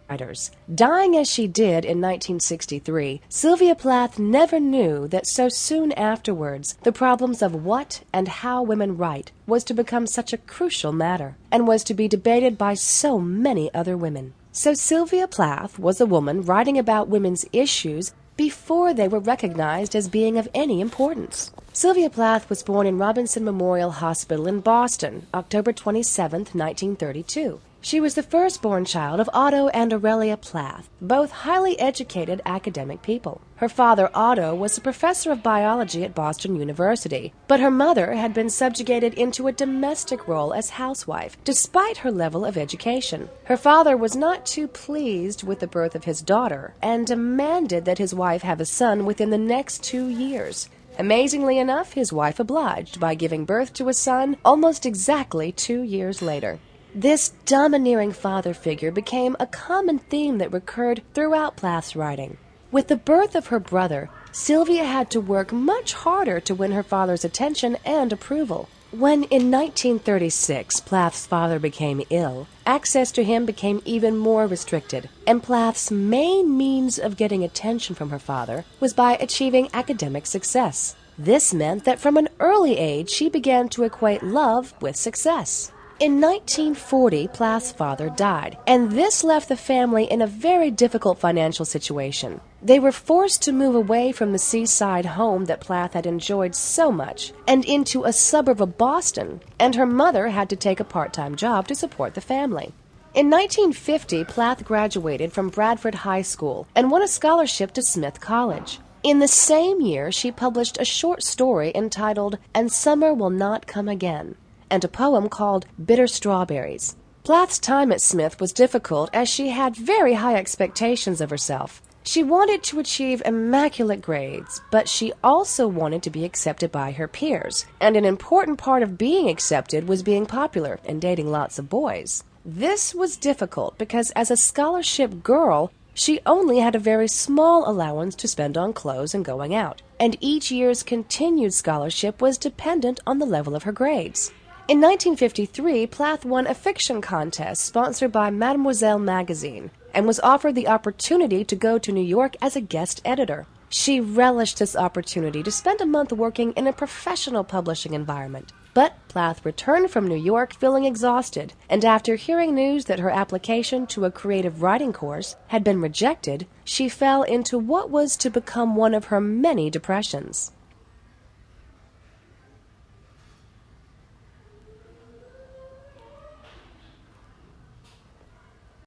writers. Dying as she did in 1963, Sylvia Plath never knew that so soon afterwards the problems of what and how women write was to become such a crucial matter, and was to be debated by so many other women. So Sylvia Plath was a woman writing about women's issues before they were recognized as being of any importance. Sylvia Plath was born in Robinson Memorial Hospital in Boston, October 27, 1932. She was the firstborn child of Otto and Aurelia Plath, both highly educated academic people. Her father, Otto, was a professor of biology at Boston University, but her mother had been subjugated into a domestic role as housewife, despite her level of education. Her father was not too pleased with the birth of his daughter, and demanded that his wife have a son within the next 2 years. Amazingly enough, his wife obliged by giving birth to a son almost exactly 2 years later. This domineering father figure became a common theme that recurred throughout Plath's writing. With the birth of her brother, Sylvia had to work much harder to win her father's attention and approval. When in 1936 Plath's father became ill, access to him became even more restricted, and Plath's main means of getting attention from her father was by achieving academic success. This meant that from an early age she began to equate love with success. In 1940, Plath's father died, and this left the family in a very difficult financial situation. They were forced to move away from the seaside home that Plath had enjoyed so much and into a suburb of Boston, and her mother had to take a part-time job to support the family. In 1950, Plath graduated from Bradford High School and won a scholarship to Smith College. In the same year, she published a short story entitled "And Summer Will Not Come Again," and a poem called "Bitter Strawberries." Plath's time at Smith was difficult as she had very high expectations of herself. She wanted to achieve immaculate grades, but she also wanted to be accepted by her peers, and an important part of being accepted was being popular and dating lots of boys. This was difficult because as a scholarship girl, she only had a very small allowance to spend on clothes and going out, and each year's continued scholarship was dependent on the level of her grades. In 1953, Plath won a fiction contest sponsored by Mademoiselle magazine and was offered the opportunity to go to New York as a guest editor. She relished this opportunity to spend a month working in a professional publishing environment. But Plath returned from New York feeling exhausted, and after hearing news that her application to a creative writing course had been rejected, she fell into what was to become one of her many depressions.